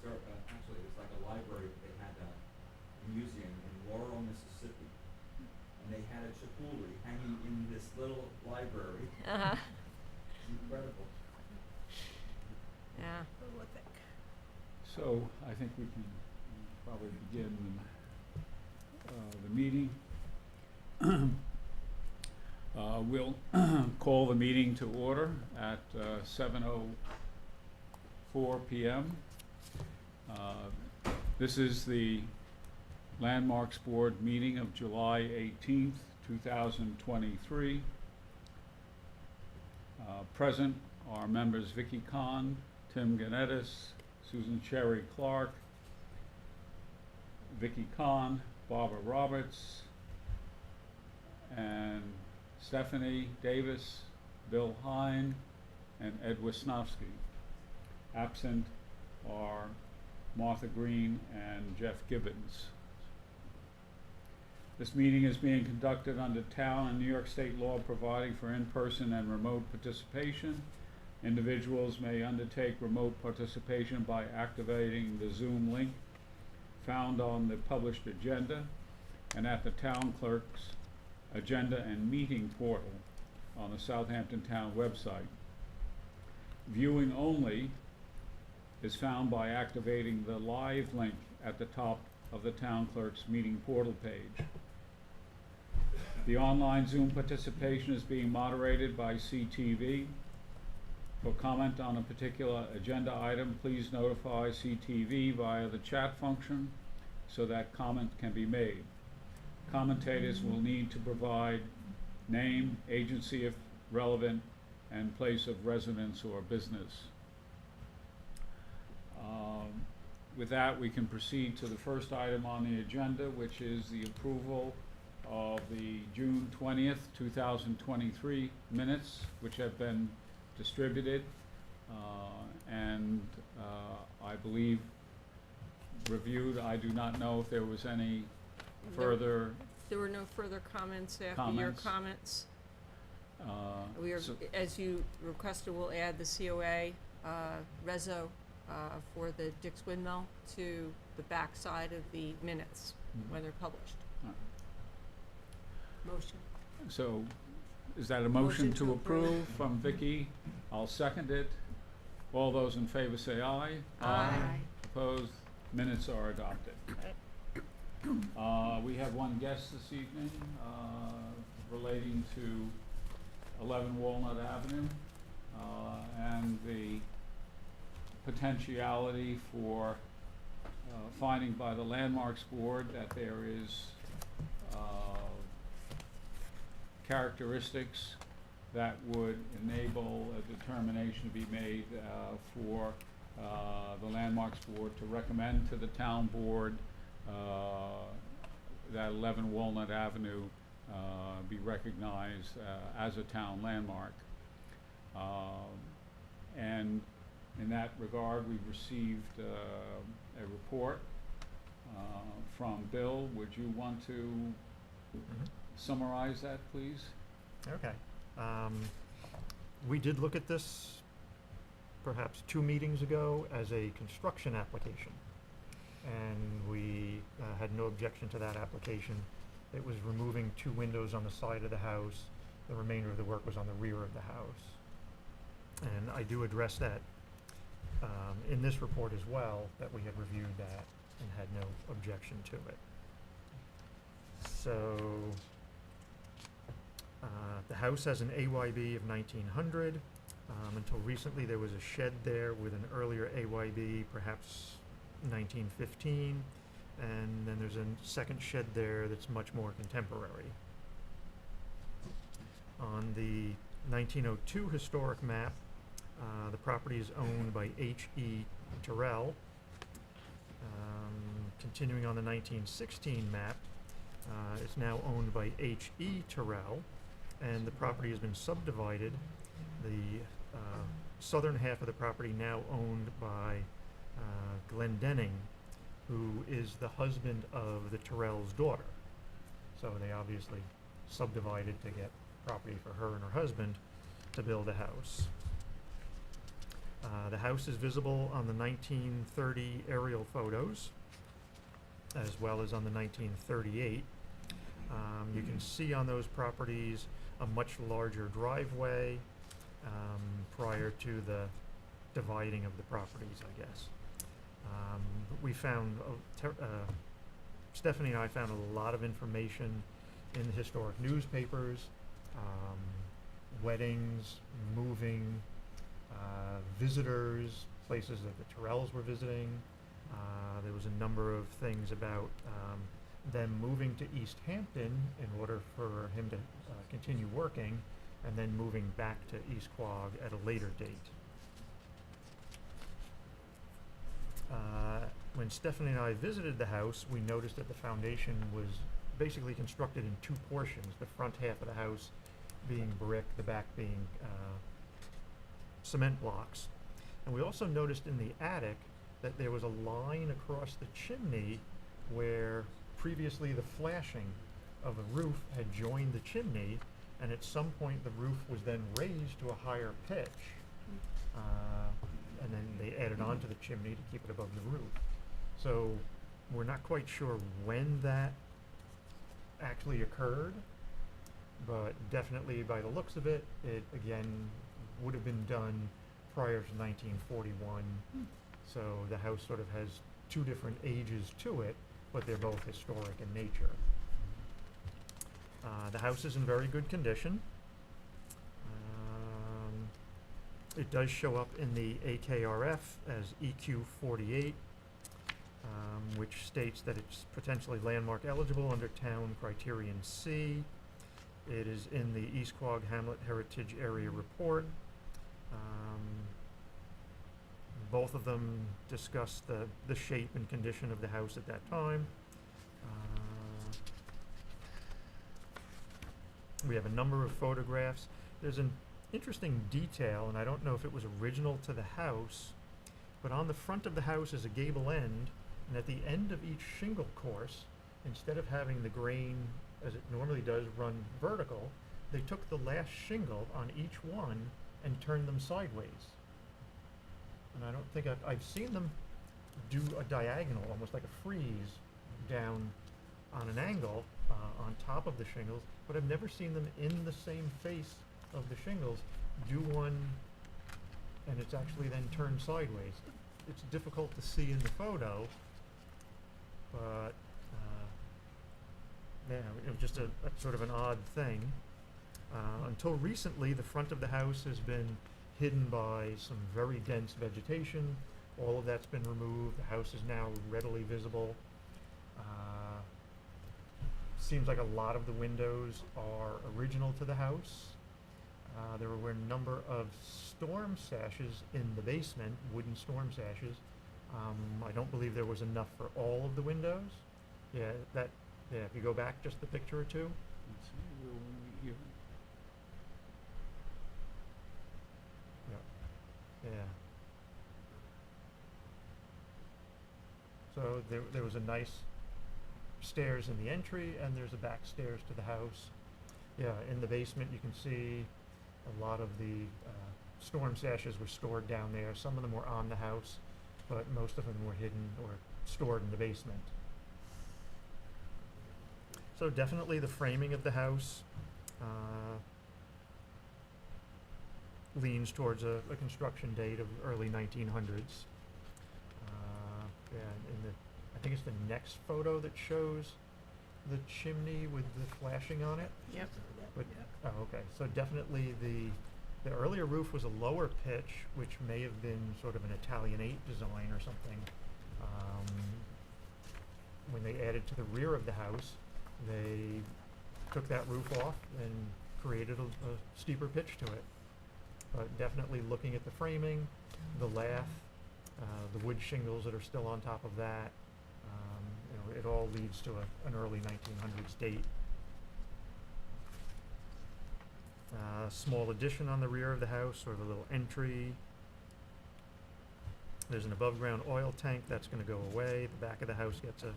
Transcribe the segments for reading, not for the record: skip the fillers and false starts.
actually, it's like a library, they had a museum in Laurel, Mississippi. And they had a Chipotle hanging in this little library. Uh-huh. It's incredible. Yeah. Prolific. So I think we can probably begin the meeting. We'll call the meeting to order at 7:04 p.m. This is the Landmarks Board meeting of July 18th, 2023. Present are members Vicky Kahn, Tim Ganettis, Susan Cherry Clark, Vicky Kahn, Barbara Roberts, and Stephanie Davis, Bill Hine, and Ed Wisnowski. Absent are Martha Green and Jeff Gibbons. This meeting is being conducted under town and New York State law providing for in-person and remote participation. Individuals may undertake remote participation by activating the Zoom link found on the published agenda and at the town clerk's agenda and meeting portal on the Southampton Town website. Viewing only is found by activating the live link at the top of the town clerk's meeting portal page. The online Zoom participation is being moderated by CTV. For comment on a particular agenda item, please notify CTV via the chat function so that comment can be made. Commentators will need to provide name, agency if relevant, and place of residence or business. With that, we can proceed to the first item on the agenda, which is the approval of the June 20th, 2023 minutes, which have been distributed and I believe reviewed. I do not know if there was any further There were no further comments after your Comments? comments. uh, so- As you requested, we'll add the COA, reso, for the Dick's Windmill to the back side of the minutes when they're published. Motion. So is that a motion Motion to to approve approve. from Vicky? I'll second it. All those in favor say aye. Aye. Opposed? Minutes are adopted. We have one guest this evening relating to 11 Walnut Avenue and the potentiality for finding by the Landmarks Board that there is characteristics that would enable a determination to be made for the Landmarks Board to recommend to the town board that 11 Walnut Avenue be recognized as a town landmark. And in that regard, we've received a report from Bill. Would you want to summarize that, please? Okay. We did look at this perhaps 2 meetings ago as a construction application, and we had no objection to that application. It was removing 2 windows on the side of the house. The remainder of the work was on the rear of the house. And I do address that in this report as well, that we had reviewed that and had no objection to it. So the house has an AYB of 1900. Until recently, there was a shed there with an earlier AYB, perhaps 1915. And then there's a second shed there that's much more contemporary. On the 1902 historic map, the property is owned by H.E. Terrell. Continuing on the 1916 map, it's now owned by H.E. Terrell, and the property has been subdivided. The southern half of the property now owned by Glenn Denning, who is the husband of the Terrell's daughter. So they obviously subdivided to get property for her and her husband to build a house. The house is visible on the 1930 aerial photos, as well as on the 1938. You can see on those properties a much larger driveway prior to the dividing of the properties, I guess. We found, Stephanie and I found a lot of information in the historic newspapers, weddings, moving, visitors, places that the Terrells were visiting. There was a number of things about them moving to East Hampton in order for him to continue working, and then moving back to East Quogue at a later date. When Stephanie and I visited the house, we noticed that the foundation was basically constructed in two portions, the front half of the house being brick, the back being cement blocks. And we also noticed in the attic that there was a line across the chimney where previously the flashing of a roof had joined the chimney, and at some point the roof was then raised to a higher pitch. And then they added on to the chimney to keep it above the roof. So we're not quite sure when that actually occurred, but definitely by the looks of it, it again would have been done prior to 1941. So the house sort of has two different ages to it, but they're both historic in nature. The house is in very good condition. It does show up in the AKRF as EQ48, which states that it's potentially landmark eligible under town criterion C. It is in the East Quogue Hamlet Heritage Area Report. Both of them discuss the shape and condition of the house at that time. We have a number of photographs. There's an interesting detail, and I don't know if it was original to the house, but on the front of the house is a gable end, and at the end of each shingle course, instead of having the grain, as it normally does, run vertical, they took the last shingle on each one and turned them sideways. And I don't think I've seen them do a diagonal, almost like a frieze, down on an angle on top of the shingles, but I've never seen them in the same face of the shingles do one, and it's actually then turned sideways. It's difficult to see in the photo, but yeah, it was just a sort of an odd thing. Until recently, the front of the house has been hidden by some very dense vegetation. All of that's been removed. The house is now readily visible. Seems like a lot of the windows are original to the house. There were a number of storm sashes in the basement, wooden storm sashes. I don't believe there was enough for all of the windows. Yeah, if you go back just a picture or two. Let's see, where were we here? Yeah. So there was a nice stairs in the entry, and there's a back stairs to the house. Yeah, in the basement you can see a lot of the storm sashes were stored down there. Some of them were on the house, but most of them were hidden or stored in the basement. So definitely the framing of the house leans towards a construction date of early 1900s. I think it's the next photo that shows the chimney with the flashing on it. Yep. But, oh, okay. So definitely the earlier roof was a lower pitch, which may have been sort of an Italianate design or something. When they added to the rear of the house, they took that roof off and created a steeper pitch to it. But definitely looking at the framing, the lath, the wood shingles that are still on top of that, it all leads to an early 1900s date. Small addition on the rear of the house, sort of a little entry. There's an above-ground oil tank that's going to go away. The back of the house gets a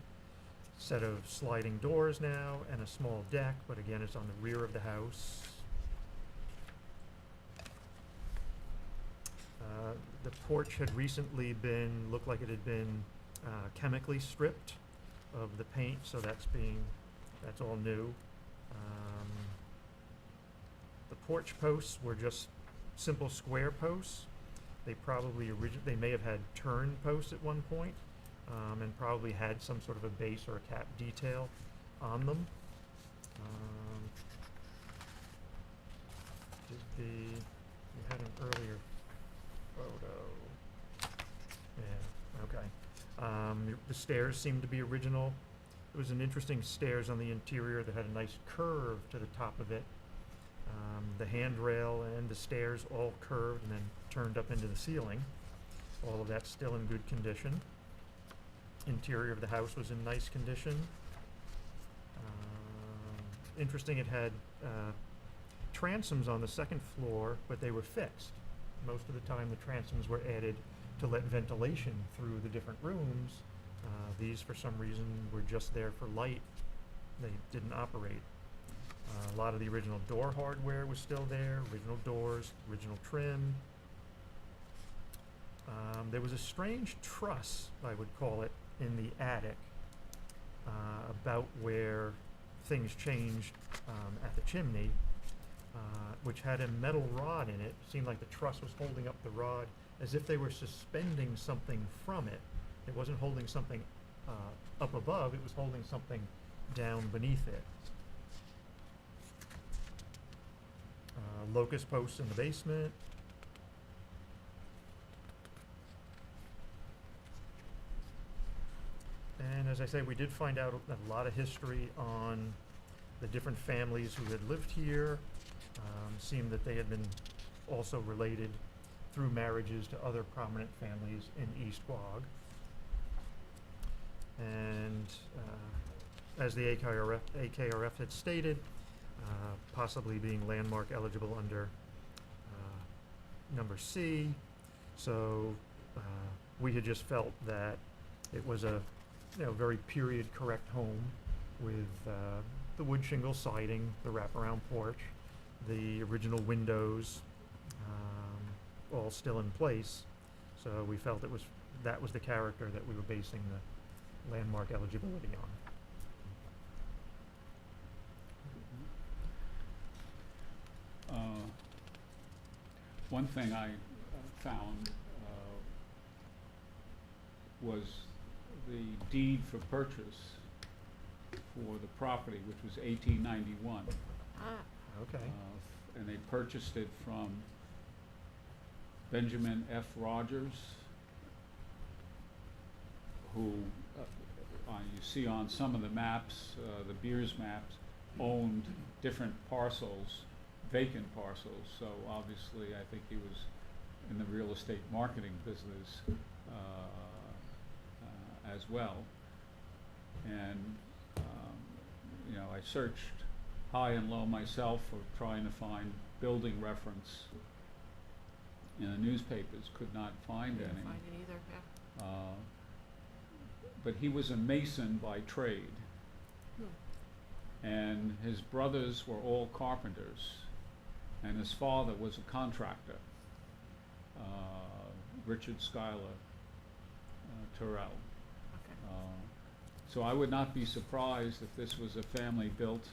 set of sliding doors now and a small deck, but again, it's on the rear of the house. The porch had recently looked like it had been chemically stripped of the paint, so that's all new. The porch posts were just simple square posts. They probably they may have had turn posts at one point, and probably had some sort of a base or a cap detail on them. We had an earlier photo. Yeah, okay. The stairs seemed to be original. It was an interesting stairs on the interior that had a nice curve to the top of it. The handrail and the stairs all curved and then turned up into the ceiling. All of that's still in good condition. Interior of the house was in nice condition. Interesting, it had transoms on the second floor, but they were fixed. Most of the time the transoms were added to let ventilation through the different rooms. These, for some reason, were just there for light. They didn't operate. A lot of the original door hardware was still there, original doors, original trim. There was a strange truss, I would call it, in the attic, about where things changed at the chimney, which had a metal rod in it. Seemed like the truss was holding up the rod as if they were suspending something from it. It wasn't holding something up above, it was holding something down beneath it. Locust posts in the basement. And as I say, we did find out a lot of history on the different families who had lived here. Seemed that they had been also related through marriages to other prominent families in East Quogue. And as the AKRF had stated, possibly being landmark eligible under number C. So we had just felt that it was a very period correct home with the wood shingle siding, the wraparound porch, the original windows, all still in place. So we felt that was the character that we were basing the landmark eligibility on. One thing I found was the deed for purchase for the property, which was 1891. Okay. And they purchased it from Benjamin F. Rogers, who you see on some of the maps, the Beers maps, owned different parcels, vacant parcels. So obviously, I think he was in the real estate marketing business as well. And I searched high and low myself for trying to find building reference in the newspapers. Could not find any. Didn't find it either, yeah. But he was a mason by trade, and his brothers were all carpenters, and his father was a contractor, Richard Schuyler Terrell. Okay. So I would not be surprised if this was a family-built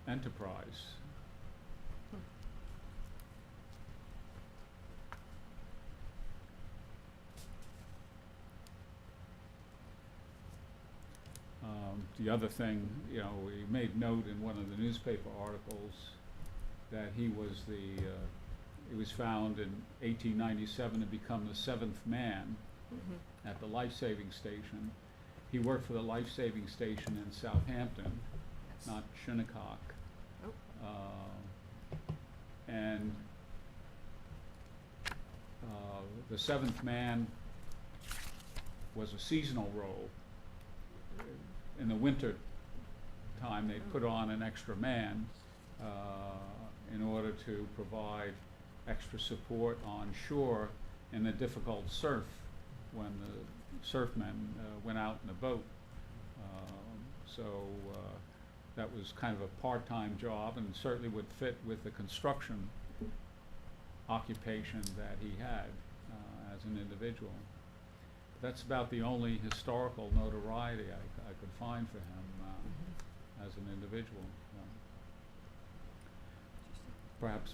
enterprise. The other thing, we made note in one of the newspaper articles that he was found in 1897 to become the seventh man at the life-saving station. He worked for the life-saving station in Southampton, Yes. not Shinnecock. Oh. And the seventh man was a seasonal role. In the winter time, they put on an extra man in order to provide extra support on shore in the difficult surf when the surfmen went out in the boat. So that was kind of a part-time job and certainly would fit with the construction occupation that he had as an individual. That's about the only historical notoriety I could find for him as an individual. Perhaps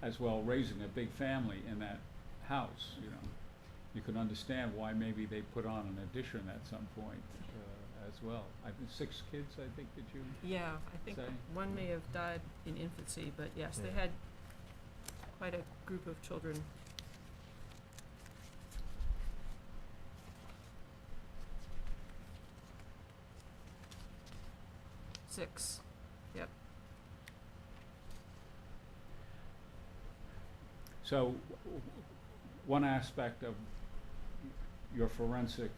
as well raising a big family in that house, you know. You could understand why maybe they put on an addition at some point as well. I think 6 kids, I think, did you? Yeah, I think Say? one may have died in infancy, but yes, they Yeah. had quite a group of children. Six. Yep. So, one aspect of your forensic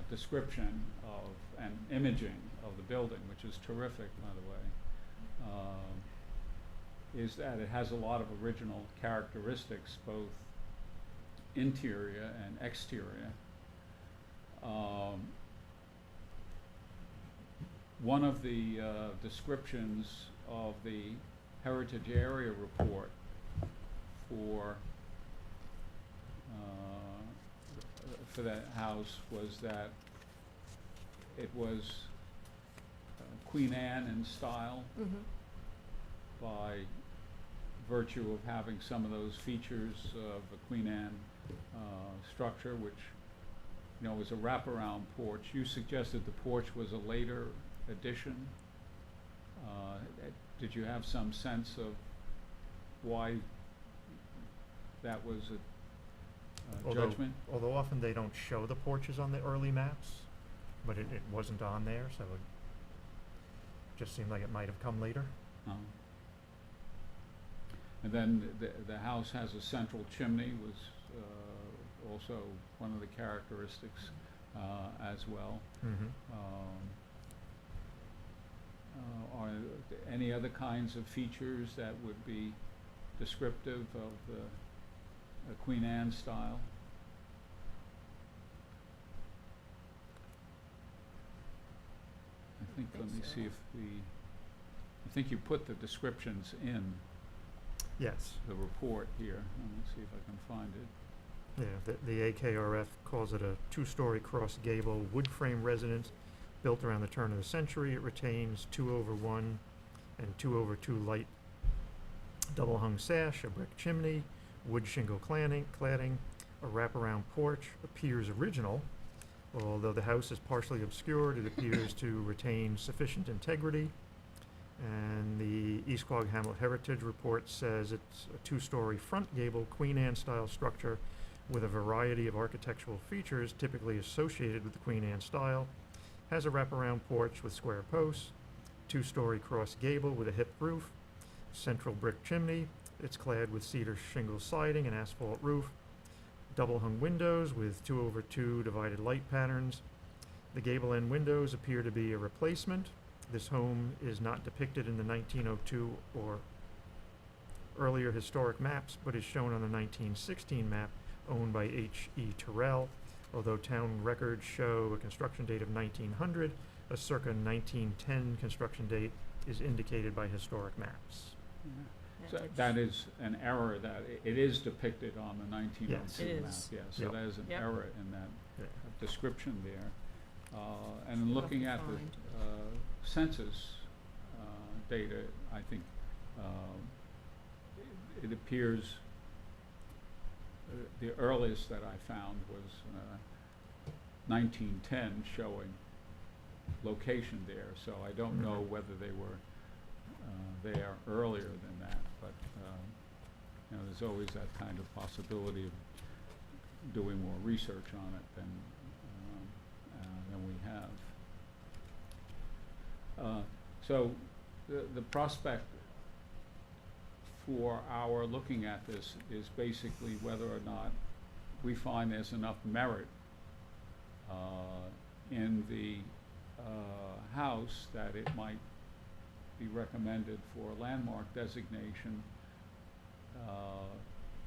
description of and imaging of the building, which is terrific, by the way, is that it has a lot of original characteristics, both interior and exterior. One of the descriptions of the Heritage Area Report for that house was that it was Queen Anne in style Mm-hmm. by virtue of having some of those features of the Queen Anne structure, which, you know, was a wraparound porch. You suggested the porch was a later addition. Did you have some sense of why that was a judgment? Although often they don't show the porches on the early maps, but it wasn't on there, so it just seemed like it might have come later. And then the house has a central chimney, was also one of the characteristics as well. Mm-hmm. Are any other kinds of features that would be descriptive of the Queen Anne style? I think, let me see if I think you put the descriptions in Yes. the report here. Let me see if I can find it. Yeah, the AKRF calls it a 2-story cross gable wood frame residence built around the turn of the century. It retains 2/1 and 2/2 light double hung sash, a brick chimney, wood shingle cladding, a wraparound porch. Appears original, although the house is partially obscured. It appears to retain sufficient integrity. And the East Quogue Hamlet Heritage Report says it's a 2-story front gable Queen Anne style structure with a variety of architectural features typically associated with the Queen Anne style. Has a wraparound porch with square posts, 2-story cross gable with a hip roof, central brick chimney. It's clad with cedar shingle siding and asphalt roof, double hung windows with 2/2 divided light patterns. The gable end windows appear to be a replacement. This home is not depicted in the 1902 or earlier historic maps, but is shown on the 1916 map owned by H.E. Terrell. Although town records show a construction date of 1900, a circa 1910 construction date is indicated by historic maps. So that is an error, that it is depicted on the 1902 Yes. It map. is. Yeah, so Yep. there's an Yep. error in that Yeah. description there. And in looking Tough at to the find. census data, I think it appears the earliest that I found was 1910, showing location there. So I don't know Mhm. whether they were there earlier than that, but you know, there's always that kind of possibility of doing more research on it than we have. So the prospect for our looking at this is basically whether or not we find there's enough merit in the house that it might be recommended for landmark designation,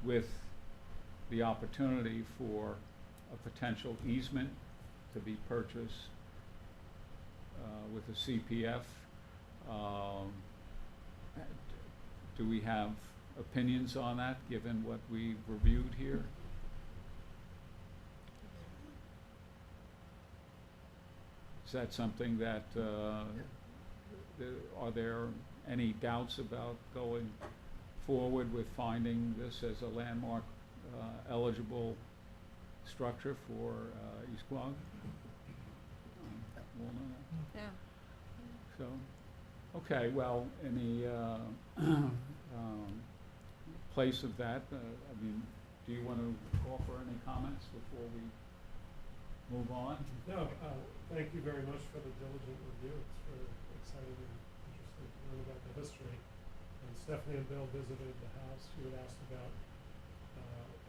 with the opportunity for a potential easement to be purchased with a CPF. Do we have opinions on that, given what we reviewed here? Is that something that, are there any doubts about going forward with finding this as a landmark eligible structure for East Quogue? Walnut? Yeah. So, okay, well, in the place of that, I mean, do you want to offer any comments before we move on? No, thank you very much for the diligent review. It's very exciting and interesting to learn about the history. And Stephanie and Bill visited the house. You had asked about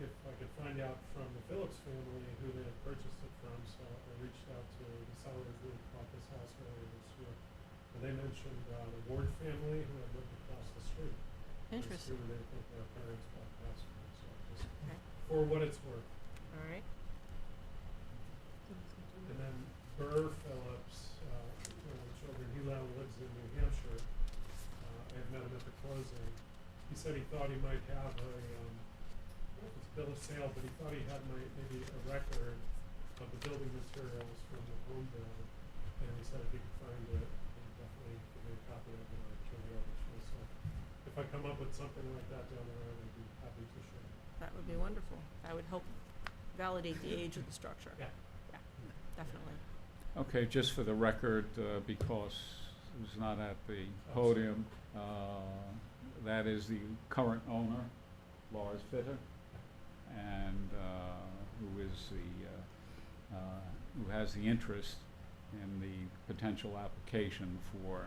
if I could find out from the Phillips family who they had purchased it from. So I reached out to the seller who had bought this house earlier this year. And they mentioned the Ward family who had lived across the street. Interesting. Who they think their parents bought the house from. So just Okay. for what it's worth. All right. And then Burr Phillips, one of the children, he now lives in New Hampshire. I had met him at the closing. He said he thought he might have a, I don't know if it's bill of sale, but he thought he had maybe a record of the building materials from the home build. And he said if he could find it, he'd definitely give me a copy of it and I'd turn it over to you. So if I come up with something like that down the road, I'd be happy to share. That would be wonderful. That would help validate the age of the structure. Yeah. Definitely. Okay, just for the record, because it was not at the podium, that is the current owner, Lars Fitter, and who is who has the interest in the potential application for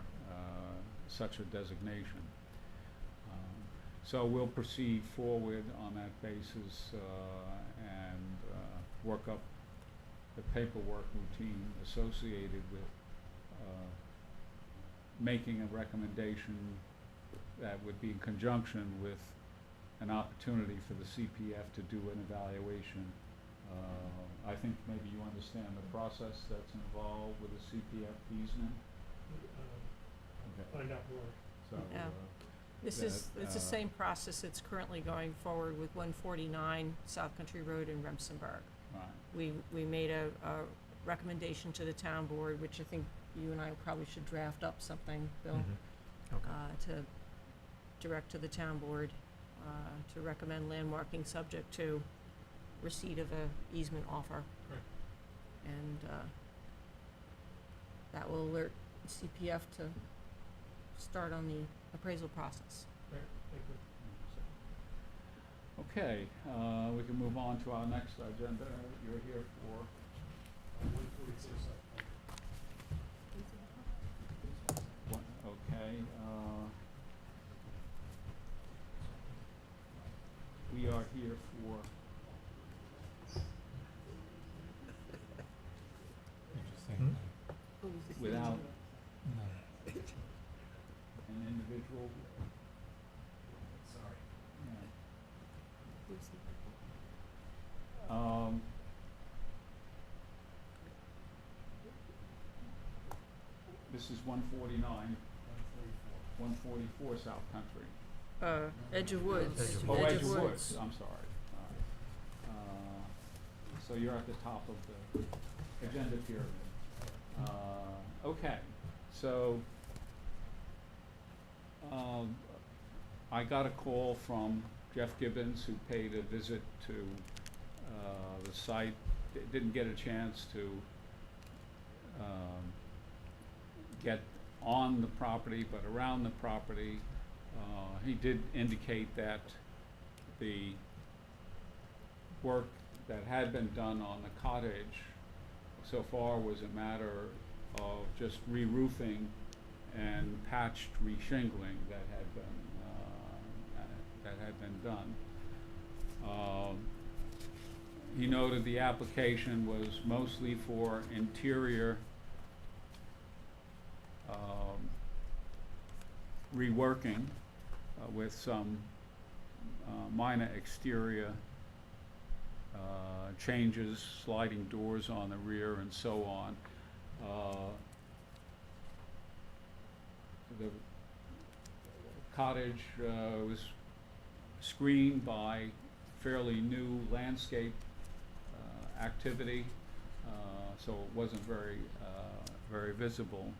such a designation. So we'll proceed forward on that basis and work up the paperwork routine associated with making a recommendation that would be in conjunction with an opportunity for the CPF to do an evaluation. I think maybe you understand the process that's involved with a CPF easement. Okay. Find out more. So, Yeah. It's the that, same process that's currently going forward with 149 South Country Road in Remsenburg. right. We made a recommendation to the town board, which I think you and I probably should draft up something, Bill, Okay. to direct to the town board, to recommend landmarking subject to receipt of a easement offer. Right. And, that will alert CPF to start on the appraisal process. Great, thank you. Okay, we can move on to our next agenda. You're here for 146. okay, we are here for Hmm? without an individual. Sorry. Yeah. This is 149, 144 South Country. Edge of Woods. Edge of Oh, Woods. Edge of Woods, I'm sorry. All right. So you're at the top of the agenda pyramid. Okay, so I got a call from Jeff Gibbons, who paid a visit to the site. Didn't get a chance to get on the property, but around the property. He did indicate that the work that had been done on the cottage so far was a matter of just re-roofing and patched re-shingling that had been done. He noted the application was mostly for interior reworking with some minor exterior changes, sliding doors on the rear and so on. The cottage was screened by fairly new landscape activity, so it wasn't very visible.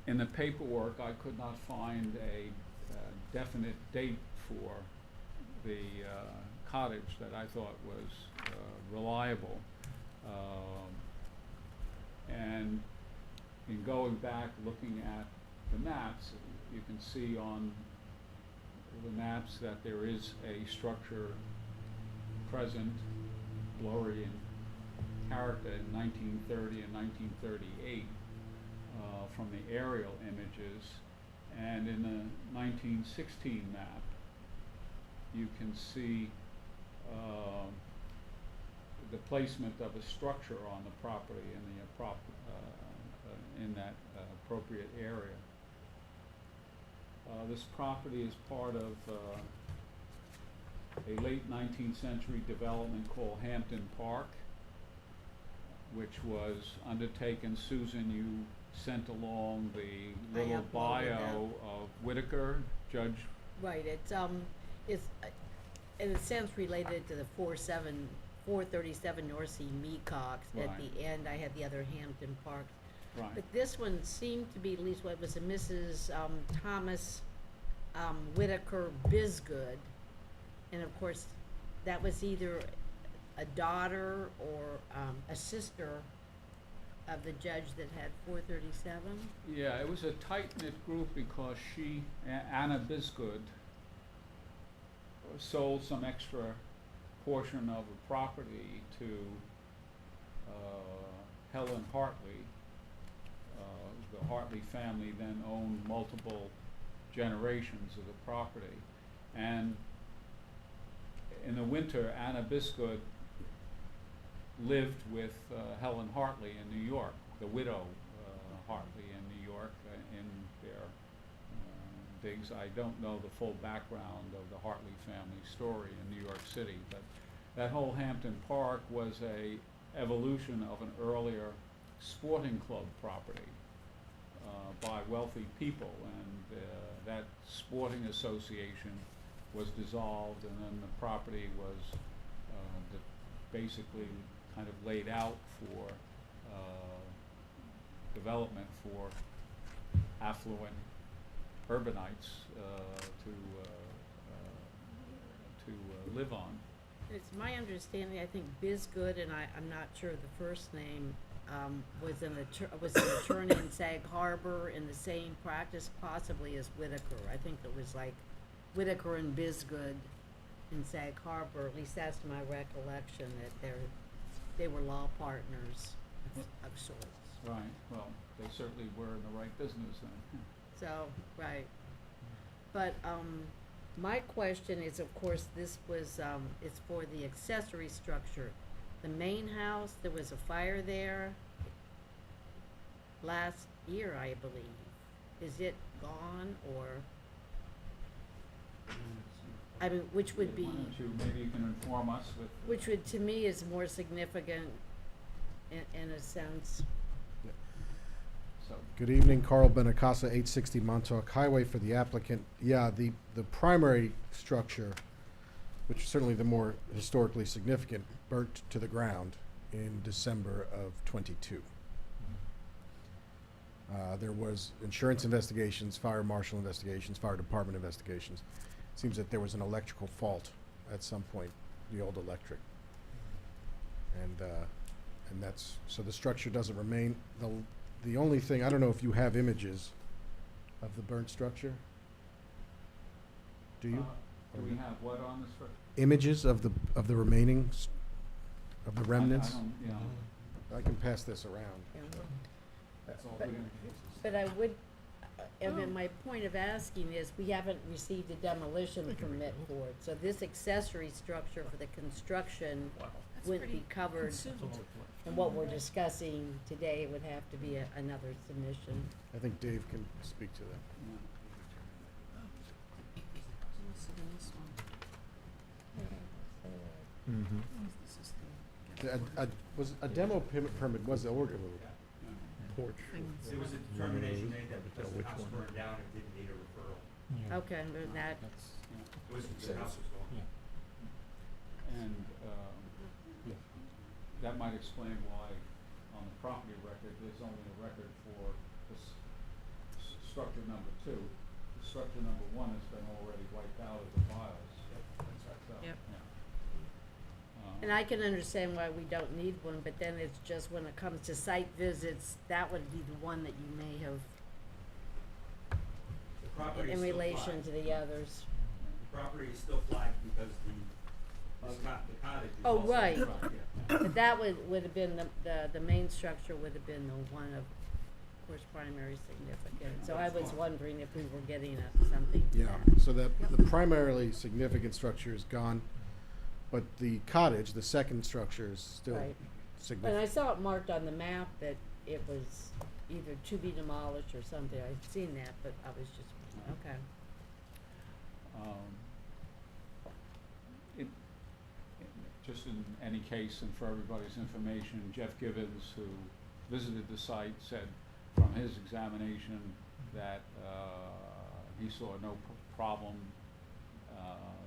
In the paperwork, I could not find a definite date for the cottage that I thought was reliable. And in going back, looking at the maps, you can see on the maps that there is a structure present, blurry in character, in 1930 and 1938 from the aerial images. And in the 1916 map, you can see the placement of a structure on the property in that appropriate area. This property is part of a late 19th century development called Hampton Park, which was undertaken. Susan, you sent along the I little uploaded bio of Whitaker, Judge. Right, it's, in a sense related to the 437 North Sea Mecox. At Right. the end, I had the other Hampton Park. Right. But this one seemed to be, at least what was a Mrs. Thomas Whitaker Bisgood. And of course, that was either a daughter or a sister of the judge that had 437. Yeah, it was a tight-knit group because she, Anna Bisgood, sold some extra portion of a property to Helen Hartley. The Hartley family then owned multiple generations of the property. And in the winter, Anna Bisgood lived with Helen Hartley in New York, the widow Hartley in New York, in their digs. I don't know the full background of the Hartley family story in New York City, but that whole Hampton Park was a evolution of an earlier sporting club property by wealthy people, and that sporting association was dissolved, and then the property was basically kind of laid out for development for affluent urbanites to live on. It's my understanding, I think Bisgood, and I'm not sure of the first name, was an attorney in Sag Harbor in the same practice possibly as Whitaker. I think it was like Whitaker and Bisgood in Sag Harbor, at least that's my recollection, that they were law partners of sorts. Right, well, they certainly were in the right business then. So, right. But, my question is, of course, this was, it's for the accessory structure. The main house, there was a fire there last year, I believe. Is it gone, or, I mean, which would be, Why don't you, maybe you can inform us with. which would, to me, is more significant in a sense. So, Good evening, Carl Benacasa, 860 Montauk Highway for the applicant. Yeah, the primary structure, which is certainly the more historically significant, burnt to the ground in December of '22. There was insurance investigations, fire marshal investigations, fire department investigations. Seems that there was an electrical fault at some point, the old electric. And that's, so the structure doesn't remain. The only thing, I don't know if you have images of the burnt structure? Do you? do we have what on this? Images of the remaining, of the remnants? I don't, you know, I can pass this around. you know. that's all But- good. But I would, I mean, my point of asking is, we haven't received a demolition permit for it, so this accessory structure for the construction wouldn't be covered. And what we're discussing today would have to be another submission. I think Dave can speak to that. Yeah. Was a demo permit was ordered? Porch. There was a determination made that because the house burned down, it didn't need a referral. Okay, but that, That's, It was, the house was gone. and, that might explain why on the property record, there's only a record for this structure number 2. The structure number 1 has been already wiped out of the files. So, Yep. yeah. and I can understand why we don't need one, but then it's just when it comes to site visits, that would be the one that you may have The property is in still relation flagged. to the others. The property is still flagged because the cottage is Oh, also right. flagged, yeah. But that would have been the main structure would have been the one of course, primary significance. So I was wondering if we were getting at something to Yeah, that. so that, the primarily significant structure is gone, but the cottage, the second structure, is still Right. And I significant. saw it marked on the map that it was either to be demolished or something. I'd seen that, but I was just, okay. It, just in any case and for everybody's information, Jeff Gibbons, who visited the site, said from his examination that he saw no problem,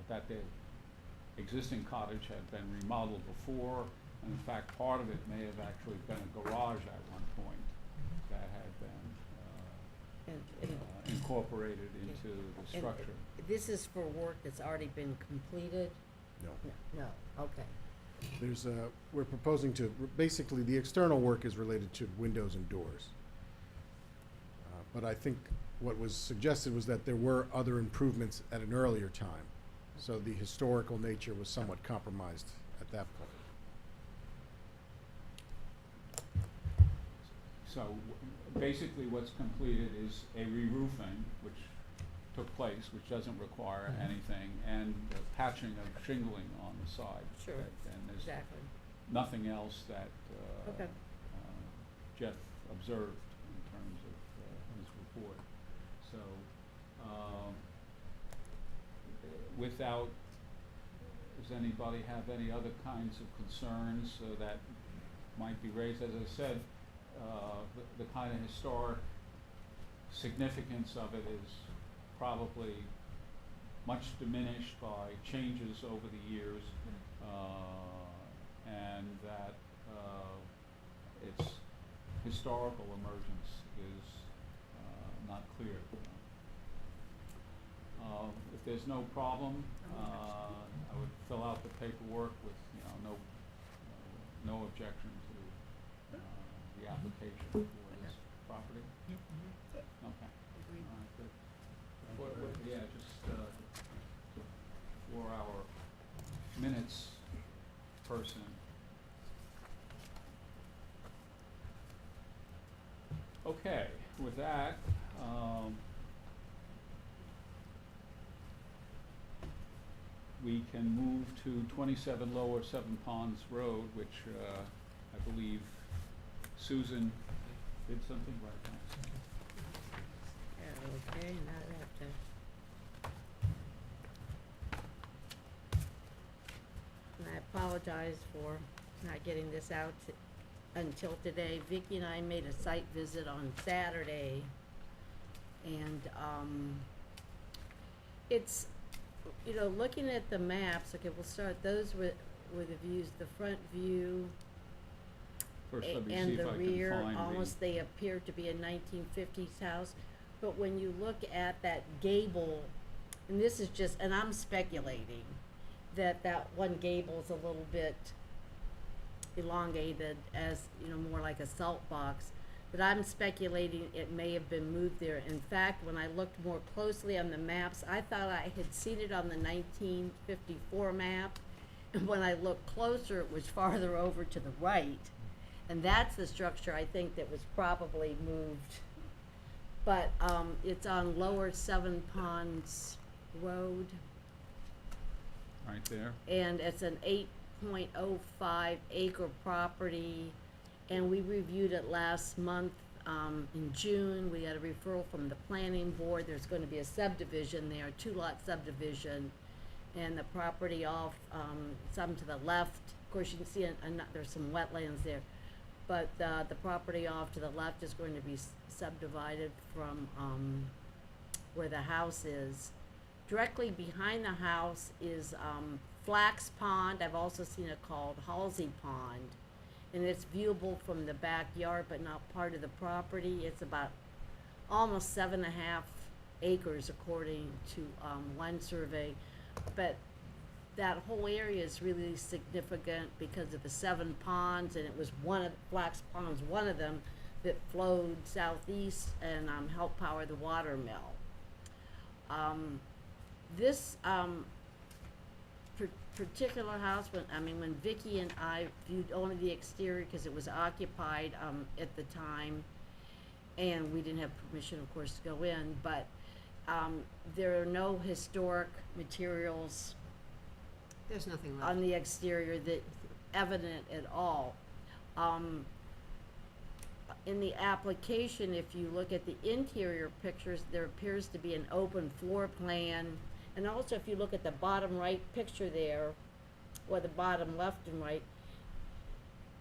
that the existing cottage had been remodeled before, and in fact, part of it may have actually been a garage at one point that had been And incorporated into the and structure. this is for work that's already been completed? No. No, okay. There's we're proposing to, basically, the external work is related to windows and doors. But I think what was suggested was that there were other improvements at an earlier time. So the historical nature was somewhat compromised at that point. So basically what's completed is a re-roofing, which took place, which doesn't require anything, and patching of shingling on the side. Sure. And there's Exactly. nothing else that Okay. Jeff observed in terms of his report. So without, does anybody have any other kinds of concerns that might be raised? As I said, the kind of historic significance of it is probably much diminished by changes over the years, and that its historical emergence is not clear. If there's no problem, I would fill out the paperwork with, no objection to the application for this property. Okay. All right, good. Yeah, just for our minutes person. Okay, with that, we can move to 27 Lower Seven Ponds Road, which I believe Susan did something right now. Yeah, okay, now I have to. And I apologize for not getting this out until today. Vicki and I made a site visit on Saturday, and it's, looking at the maps, okay, we'll start those with the views, the front view First, let me see and if the I can rear, find almost they appear to be a 1950s house. But when you look at that gable, and this is just, and I'm speculating, that one gable's a little bit elongated as, more like a salt box. But I'm speculating it may have been moved there. In fact, when I looked more closely on the maps, I thought I had seen it on the 1954 map. And when I looked closer, it was farther over to the right. And that's the structure I think that was probably moved. But it's on Lower Seven Ponds Road, right there. and it's an 8.05 acre property. And we reviewed it last month, in June. We got a referral from the planning board. There's gonna be a subdivision there, 2-lot subdivision. And the property off, some to the left, of course, you can see there's some wetlands there. But the property off to the left is going to be subdivided from where the house is. Directly behind the house is Flax Pond. I've also seen it called Halsey Pond. And it's viewable from the backyard, but not part of the property. It's about almost 7.5 acres according to one survey. But that whole area is really significant because of the 7 ponds, and it was Flax Pond's one of them that flowed southeast and helped power the water mill. This particular house, when Vicki and I viewed only the exterior because it was occupied at the time, and we didn't have permission, of course, to go in, but there are no historic materials There's nothing left. on the exterior that evident at all. In the application, if you look at the interior pictures, there appears to be an open floor plan. And also, if you look at the bottom right picture there, or the bottom left and right,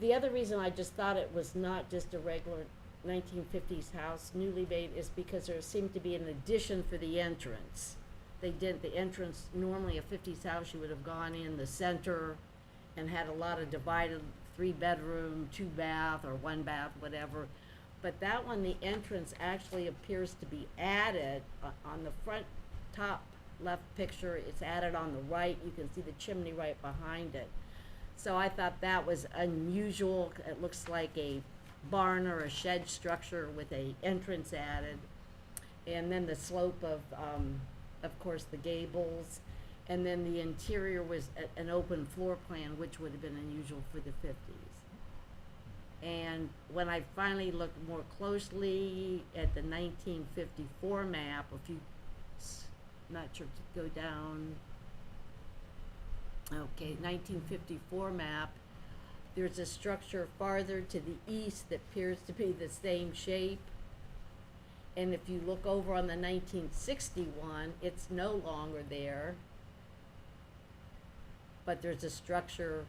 the other reason I just thought it was not just a regular 1950s house, newly made, is because there seemed to be an addition for the entrance. The entrance, normally a 50s house, you would have gone in the center and had a lot of divided 3-bedroom, 2-bath, or 1-bath, whatever. But that one, the entrance actually appears to be added on the front top left picture. It's added on the right. You can see the chimney right behind it. So I thought that was unusual. It looks like a barn or a shed structure with a entrance added. And then the slope of course, the gables. And then the interior was an open floor plan, which would have been unusual for the 50s. And when I finally looked more closely at the 1954 map, not sure to go down. Okay, 1954 map, there's a structure farther to the east that appears to be the same shape. And if you look over on the 1961, it's no longer there. But there's a structure,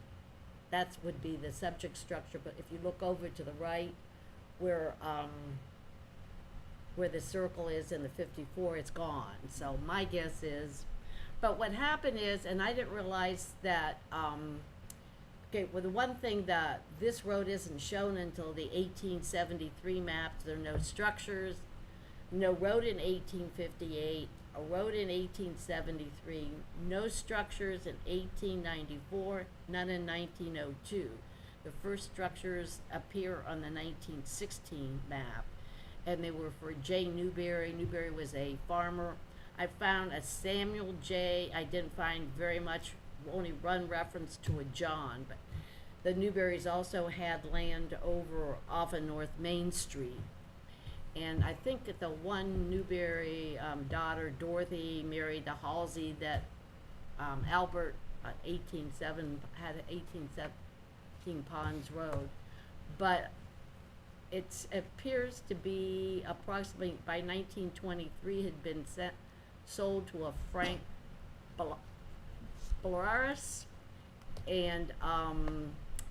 that would be the subject structure, but if you look over to the right, where the circle is in the 54, it's gone. So my guess is, but what happened is, and I didn't realize that, okay, well, the one thing that this road isn't shown until the 1873 maps. There are no structures, no road in 1858, a road in 1873, no structures in 1894, none in 1902. The first structures appear on the 1916 map, and they were for J. Newberry. Newberry was a farmer. I found a Samuel J. I didn't find very much, only one reference to a John, but the Newberrys also had land over off of North Main Street. And I think that the one Newberry daughter, Dorothy, married the Halsey that Albert, 1817 Ponds Road. But it appears to be approximately, by 1923, had been sold to a Frank Bolaris, and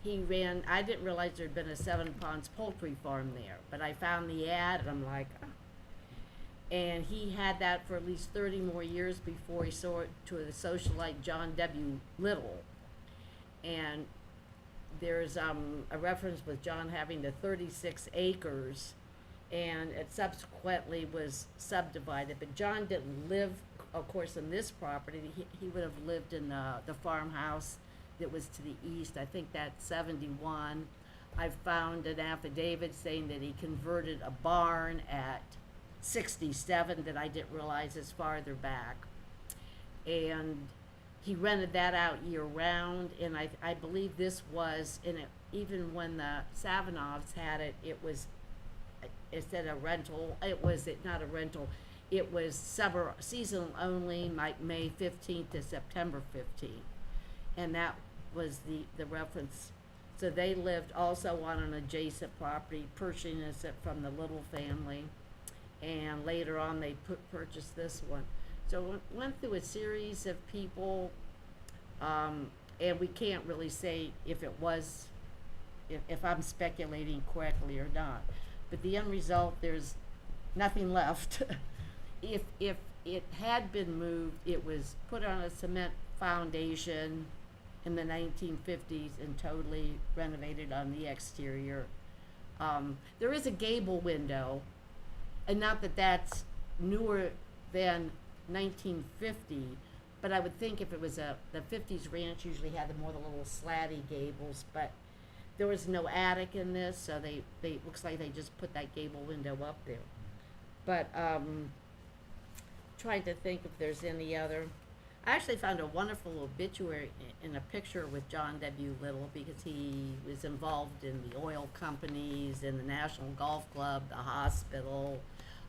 he ran, I didn't realize there'd been a 7 Ponds poultry farm there, but I found the ad and I'm like, oh. And he had that for at least 30 more years before he sold it to the socialite John W. Little. And there's a reference with John having the 36 acres, and it subsequently was subdivided. But John didn't live, of course, in this property. He would have lived in the farmhouse that was to the east. I think that's 71. I found an affidavit saying that he converted a barn at 67 that I didn't realize is farther back. And he rented that out year round, and I believe this was, even when the Savanovs had it, instead of rental, not a rental, it was summer, seasonal only, like May 15th to September 15th. And that was the reference. So they lived also on an adjacent property, purchasing it from the Little family. And later on, they purchased this one. So went through a series of people, and we can't really say if it was, if I'm speculating correctly or not. But the end result, there's nothing left. if it had been moved, it was put on a cement foundation in the 1950s and totally renovated on the exterior. There is a gable window, and not that that's newer than 1950, but I would think if it was the 50s ranch usually had the more the little slatty gables, but there was no attic in this, so they looks like they just put that gable window up there. But trying to think if there's any other. I actually found a wonderful obituary in a picture with John W. Little, because he was involved in the oil companies, in the National Golf Club, the hospital,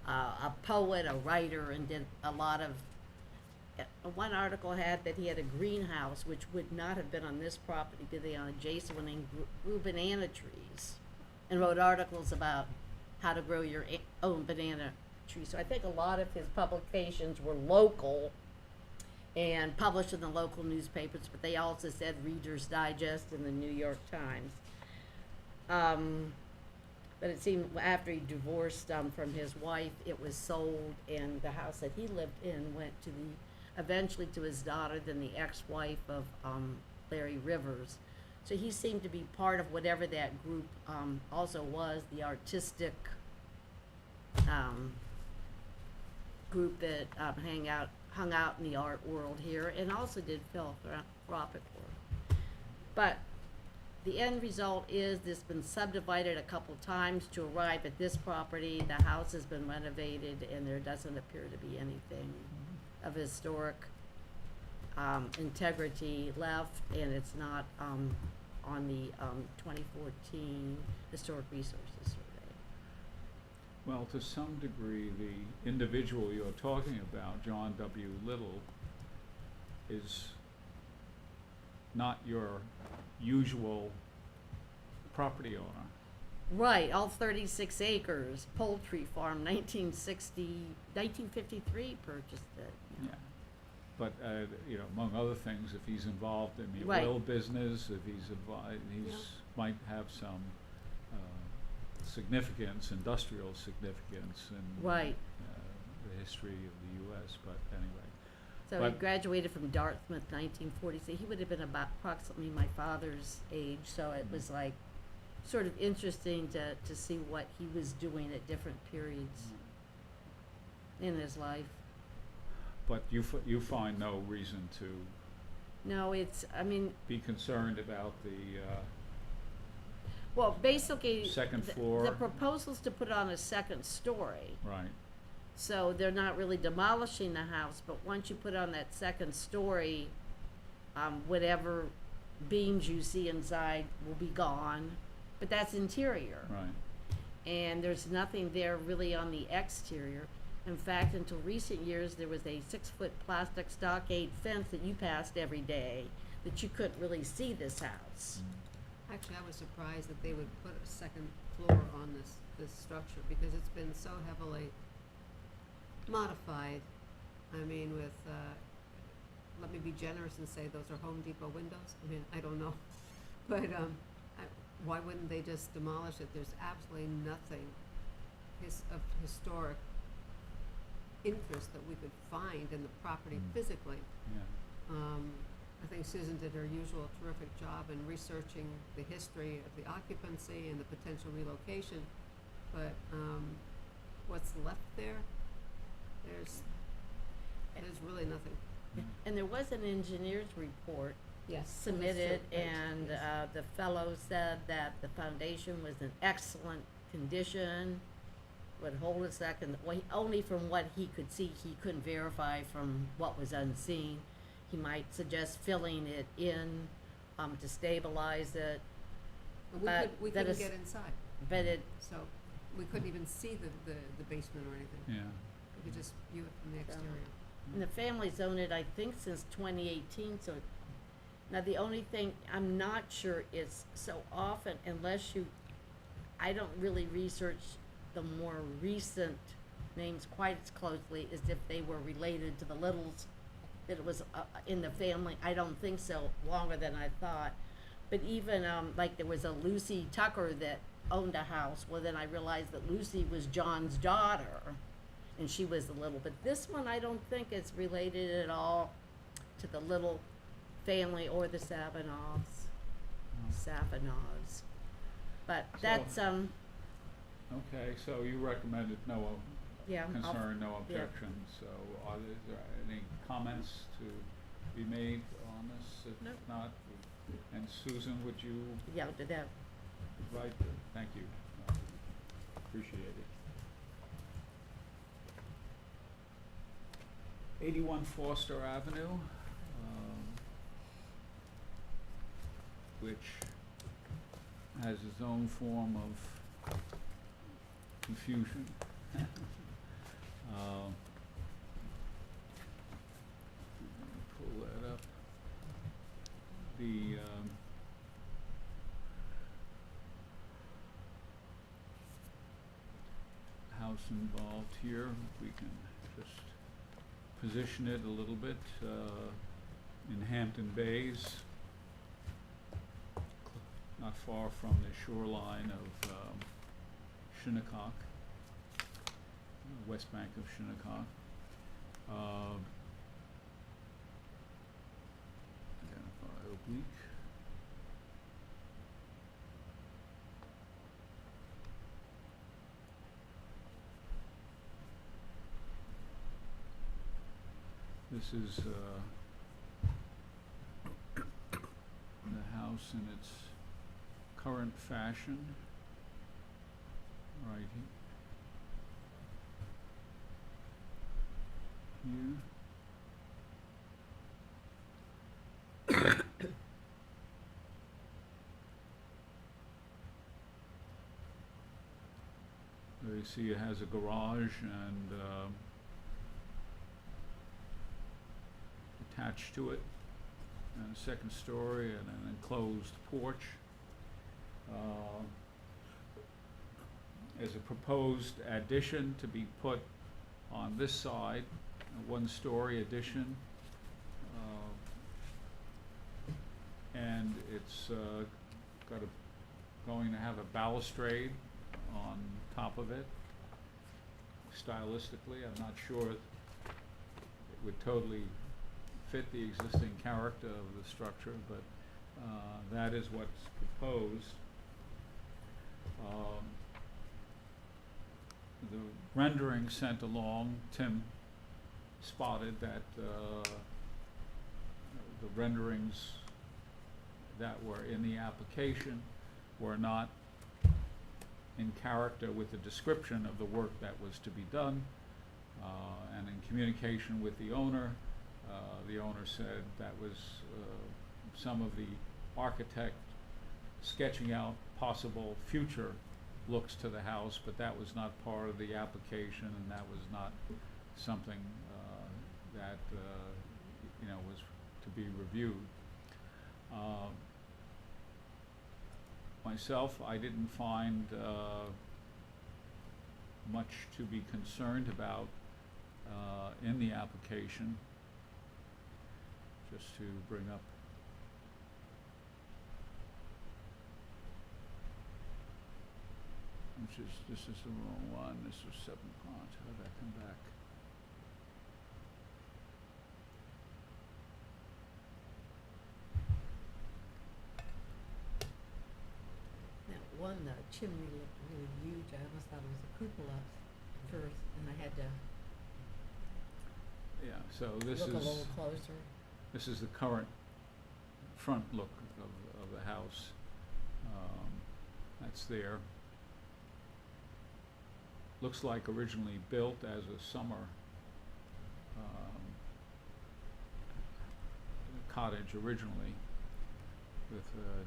a poet, a writer, and did a lot of. One article had that he had a greenhouse, which would not have been on this property, but they on adjacent one, and grew banana trees, and wrote articles about how to grow your own banana tree. So I think a lot of his publications were local and published in the local newspapers, but they also said Reader's Digest and the New York Times. But it seemed after he divorced from his wife, it was sold, and the house that he lived in went to eventually to his daughter, then the ex-wife of Larry Rivers. So he seemed to be part of whatever that group also was, the artistic group that hung out in the art world here, and also did philanthropic work. But the end result is this been subdivided a couple times to arrive at this property. The house has been renovated, and there doesn't appear to be anything of historic integrity left, and it's not on the 2014 Historic Resources Survey. Well, to some degree, the individual you're talking about, John W. Little, is not your usual property owner. Right, all 36 acres, poultry farm, 1953 purchased it. Yeah. But, you know, among other things, if he's involved in the Right. oil business, if he's might have some significance, industrial significance in Right. The history of the U.S., but anyway. So he But- graduated from Dartmouth 1940, so he would have been about approximately my father's age, so it was like sort of interesting to see what he was doing at different periods in his life. But you find no reason to No, I mean, be concerned about the, well, basically. Second the- floor. The proposal's to put on a second story. right, So they're not really demolishing the house, but once you put on that second story, whatever beams you see inside will be gone, but that's interior. right. And there's nothing there really on the exterior. In fact, until recent years, there was a 6-foot plastic stockade fence that you passed every day that you couldn't really see this house. Actually, I was surprised that they would put a second floor on this structure, because it's been so heavily modified. I mean, with, let me be generous and say those are Home Depot windows. I mean, I don't know. But, why wouldn't they just demolish it? There's absolutely nothing of historic interest that we could find in the property physically. Yeah. I think Susan did her usual terrific job in researching the history of the occupancy and the potential relocation, but what's left there, there's really nothing. And there was an engineer's report Yes. submitted, and the fellow said that the foundation was in excellent condition, would hold a second, well, only from what he could see. He couldn't verify from what was unseen. He might suggest filling it in to stabilize it, but We that couldn't is- get inside, but it, so we couldn't even see the basement or anything. Yeah. We could just view it from the exterior. and the family's owned it, I think, since 2018, so. Now, the only thing I'm not sure is so often, I don't really research the more recent names quite as closely as if they were related to the Littles, that it was in the family. I don't think so, longer than I thought. But even, like there was a Lucy Tucker that owned a house, well, then I realized that Lucy was John's daughter. and she was the little, but this one I don't think is related at all to the Little family or the Savanovs. But So- that's, Okay, so you recommended no yeah, I'll, concern, no yeah. objection, so are there any comments to be made on this? If Nope. not, and Susan, would you yeah, do that. write, thank you, appreciate it. 81 Foster Avenue, which has its own form of confusion. Pull that up. The house involved here, we can just position it a little bit in Hampton Bays, not far from the shoreline of Shinnecock, west bank of Shinnecock. Identify oblique. This is the house in its current fashion, right here. There you see it has a garage and attached to it, and a second story and an enclosed porch. As a proposed addition to be put on this side, a one-story addition. And it's going to have a balustrade on top of it. Stylistically, I'm not sure it would totally fit the existing character of the structure, but that is what's proposed. The rendering sent along, Tim spotted that the renderings that were in the application were not in character with the description of the work that was to be done, and in communication with the owner said that was some of the architect sketching out possible future looks to the house, but that was not part of the application, and that was not something that was to be reviewed. Myself, I didn't find much to be concerned about in the application. Just to bring up this is the wrong one. This was 7 Ponds. How did that come back? That one, the chimney looked really huge. I almost thought it was a cupola at first, and I had to Yeah, so this look a is little closer. this is the current front look of the house. That's there. Looks like originally built as a summer cottage originally, with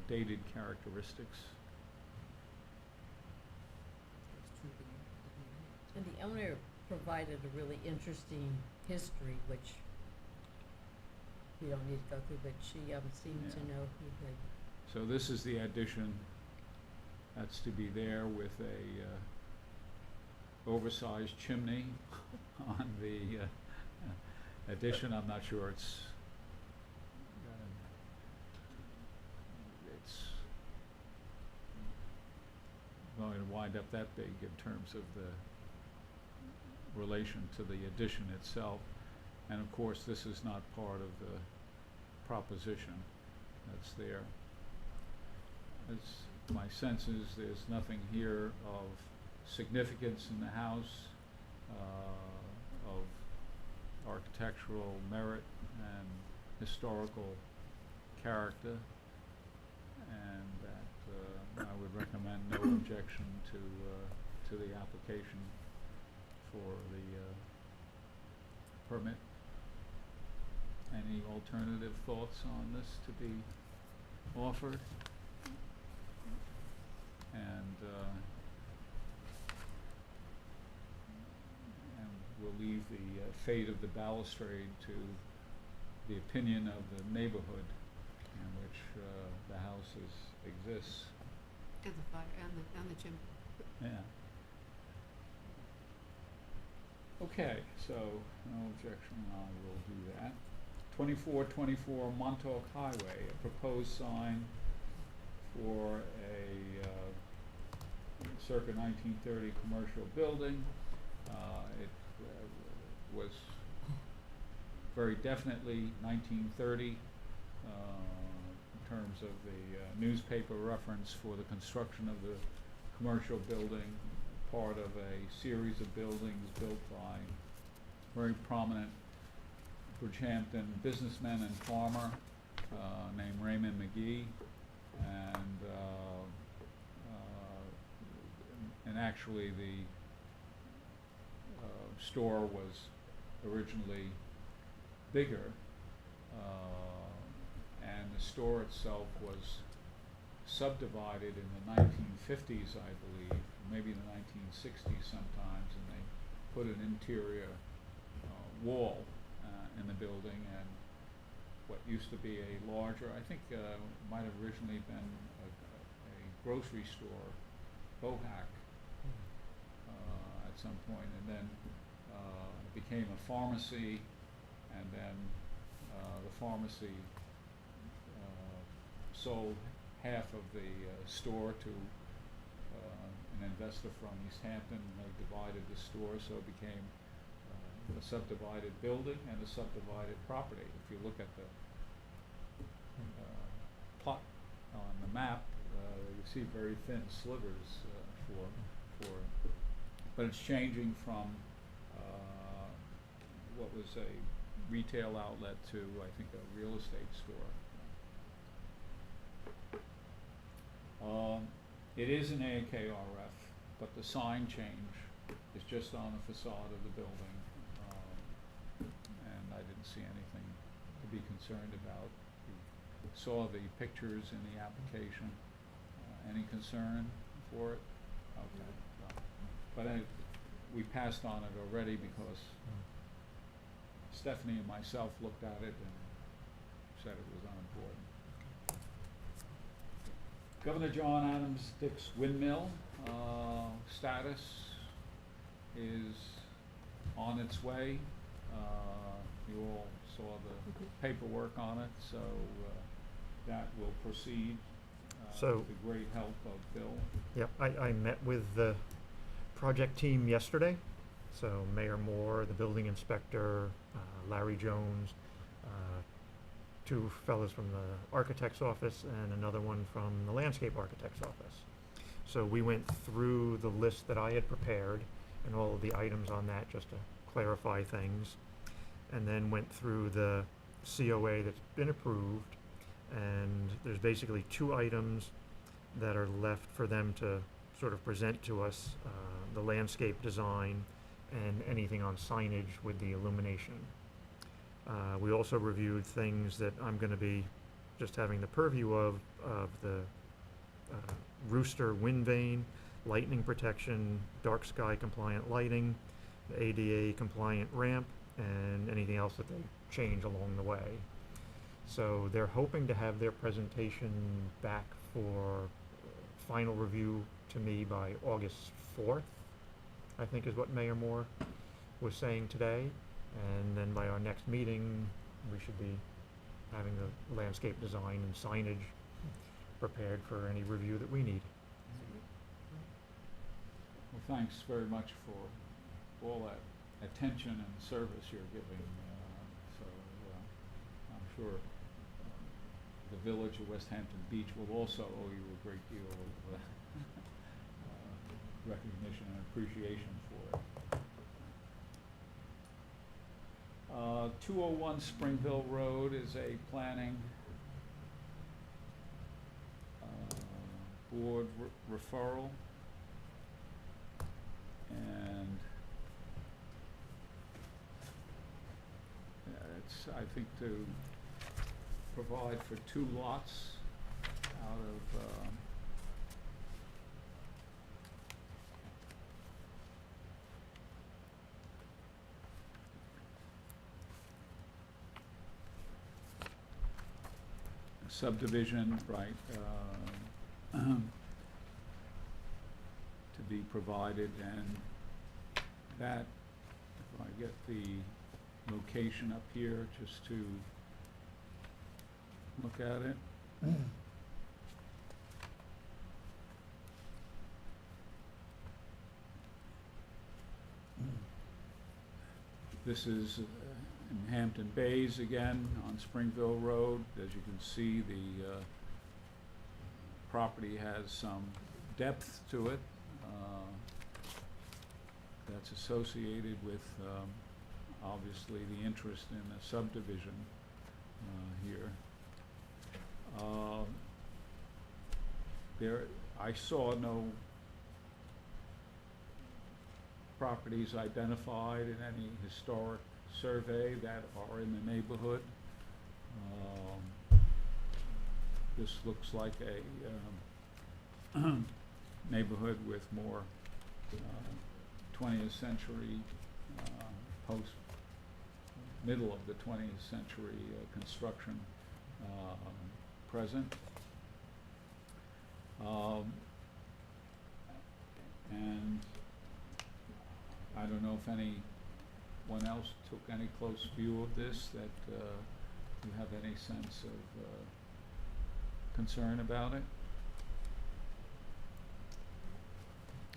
dated characteristics. And the owner provided a really interesting history, which we don't need to go through, but she seemed to Yeah. know who had. So this is the addition that's to be there with a oversized chimney on the addition. I'm not sure it's going to wind up that big in terms of the relation to the addition itself. And of course, this is not part of the proposition that's there. As my sense is, there's nothing here of significance in the house, of architectural merit and historical character, and that I would recommend no objection to the application for the permit. Any alternative thoughts on this to be offered? And we'll leave the fate of the balustrade to the opinion of the neighborhood in which the house exists. And the fire, and the chimney. Yeah. Okay, so no objection, I will do that. 2424 Montauk Highway, a proposed sign for a circa 1930 commercial building. It was very definitely 1930 in terms of the newspaper reference for the construction of the commercial building, part of a series of buildings built by very prominent Bridgehampton businessman and farmer named Raymond McGee, and actually the store was originally bigger, and the store itself was subdivided in the 1950s, I believe, maybe the 1960s sometimes, and they put an interior wall in the building, and what used to be a larger, I think might have originally been a grocery store, Bohack, at some point, and then became a pharmacy, and then the pharmacy sold half of the store to an investor from East Hampton. They divided the store, so it became a subdivided building and a subdivided property. If you look at the plot on the map, you see very thin slivers but it's changing from what was a retail outlet to, I think, a real estate store. It is an AKRF, but the sign change is just on the facade of the building, and I didn't see anything to be concerned about. We saw the pictures in the application. Any concern for it? Okay. But we passed on it already because Stephanie and myself looked at it and said it was unimportant. Governor John Adams Dix Windmill, status is on its way. You all saw the paperwork on it, so that will proceed So- with the great help of Bill. Yep, I met with the project team yesterday. So Mayor Moore, the building inspector, Larry Jones, two fellows from the architect's office and another one from the landscape architect's office. So we went through the list that I had prepared and all of the items on that just to clarify things. And then went through the COA that's been approved, and there's basically two items that are left for them to sort of present to us, the landscape design and anything on signage with the illumination. We also reviewed things that I'm going to be just having the purview of the rooster wind vane, lightning protection, dark sky compliant lighting, the ADA compliant ramp, and anything else that they change along the way. So they're hoping to have their presentation back for final review to me by August 4th, I think is what Mayor Moore was saying today. And then by our next meeting, we should be having the landscape design and signage prepared for any review that we need. Well, thanks very much for all that attention and service you're giving, so, I'm sure the village of West Hampton Beach will also owe you a great deal of recognition and appreciation for it. 201 Springville Road is a planning board referral, and it's, I think, to provide for 2 lots out of subdivision, right, to be provided, and that, if I get the location up here, just to look at it. This is in Hampton Bays again, on Springville Road. As you can see, the property has some depth to it that's associated with, obviously, the interest in a subdivision here. I saw no properties identified in any historic survey that are in the neighborhood. This looks like a neighborhood with more 20th century, middle of the 20th century construction present. And I don't know if anyone else took any close view of this, that you have any sense of concern about it?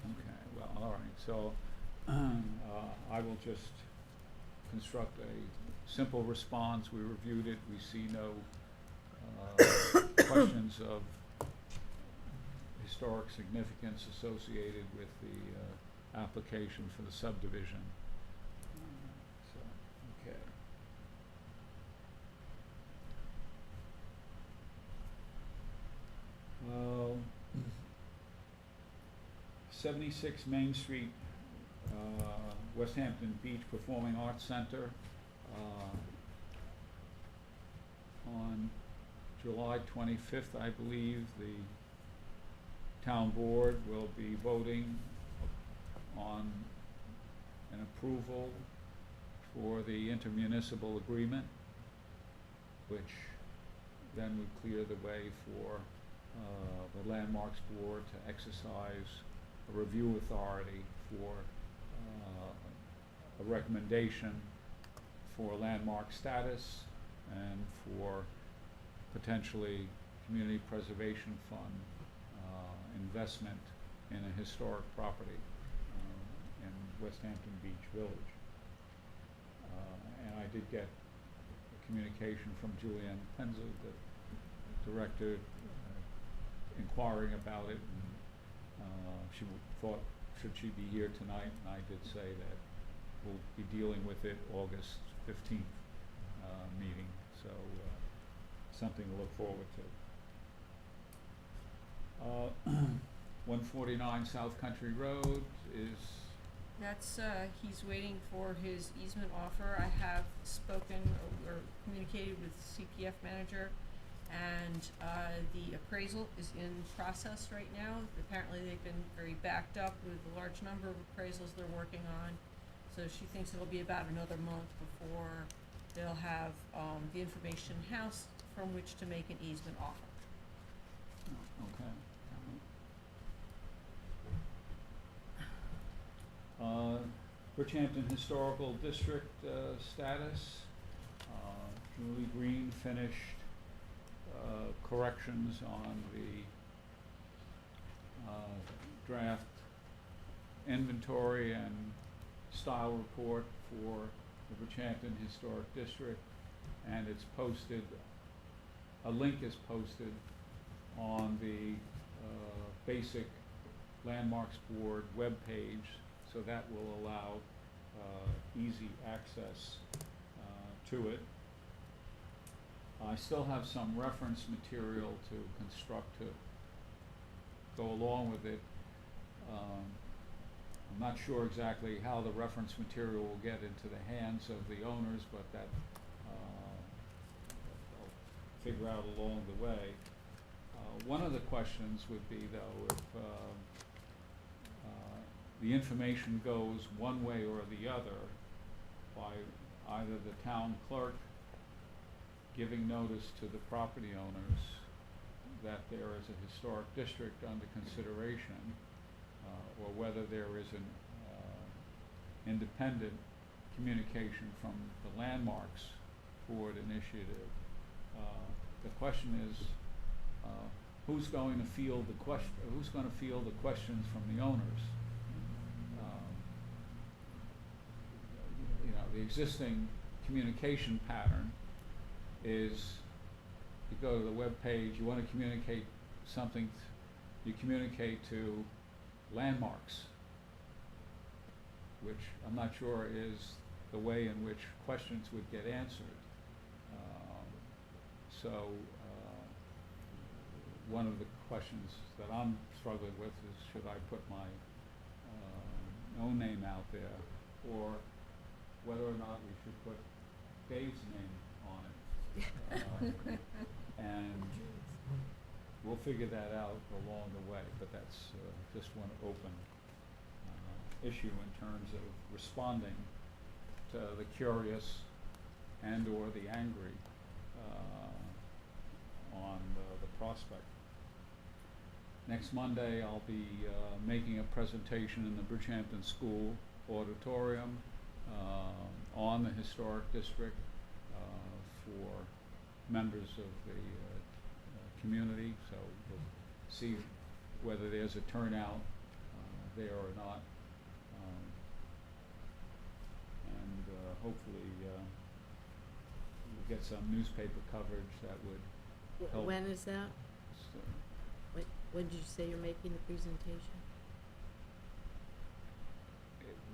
Okay, well, all right, so I will just construct a simple response. We reviewed it, we see no questions of historic significance associated with the application for the subdivision. So, okay. 76 Main Street, West Hampton Beach Performing Arts Center. On July 25th, I believe, the town board will be voting on an approval for the intermunicipal agreement, which then would clear the way for the Landmarks Board to exercise a review authority for a recommendation for landmark status and for potentially community preservation fund investment in a historic property in West Hampton Beach Village. And I did get a communication from Julianne Penza, the director, inquiring about it, and she thought, should she be here tonight, and I did say that we'll be dealing with it August 15th meeting, so something to look forward to. 149 South Country Road is, That's, he's waiting for his easement offer. I have spoken or communicated with the CPF manager, and the appraisal is in process right now. Apparently they've been very backed up with a large number of appraisals they're working on, so she thinks it'll be about another month before they'll have the information in-house from which to make an easement offer. okay. Bridgehampton Historical District status. Julie Green finished corrections on the draft inventory and style report for the Bridgehampton Historic District, and it's posted, a link is posted on the basic Landmarks Board webpage, so that will allow easy access to it. I still have some reference material to construct to go along with it. I'm not sure exactly how the reference material will get into the hands of the owners, but that I'll figure out along the way. One of the questions would be, though, if the information goes one way or the other by either the town clerk giving notice to the property owners that there is a historic district under consideration, or whether there is an independent communication from the Landmarks Board initiative. The question is, who's going to field the questions from the owners? You know, the existing communication pattern is you go to the web page, you want to communicate something, you communicate to Landmarks, which I'm not sure is the way in which questions would get answered. One of the questions that I'm struggling with is, should I put my own name out there, or whether or not we should put Dave's name on it. And we'll figure that out along the way, but that's just one open issue in terms of responding to the curious and or the angry on the prospect. Next Monday, I'll be making a presentation in the Bridgehampton School auditorium on the historic district for members of the community, so we'll see whether there's a turnout there or not, and hopefully we'll get some newspaper coverage that would help. When is that? So, When did you say you're making the presentation?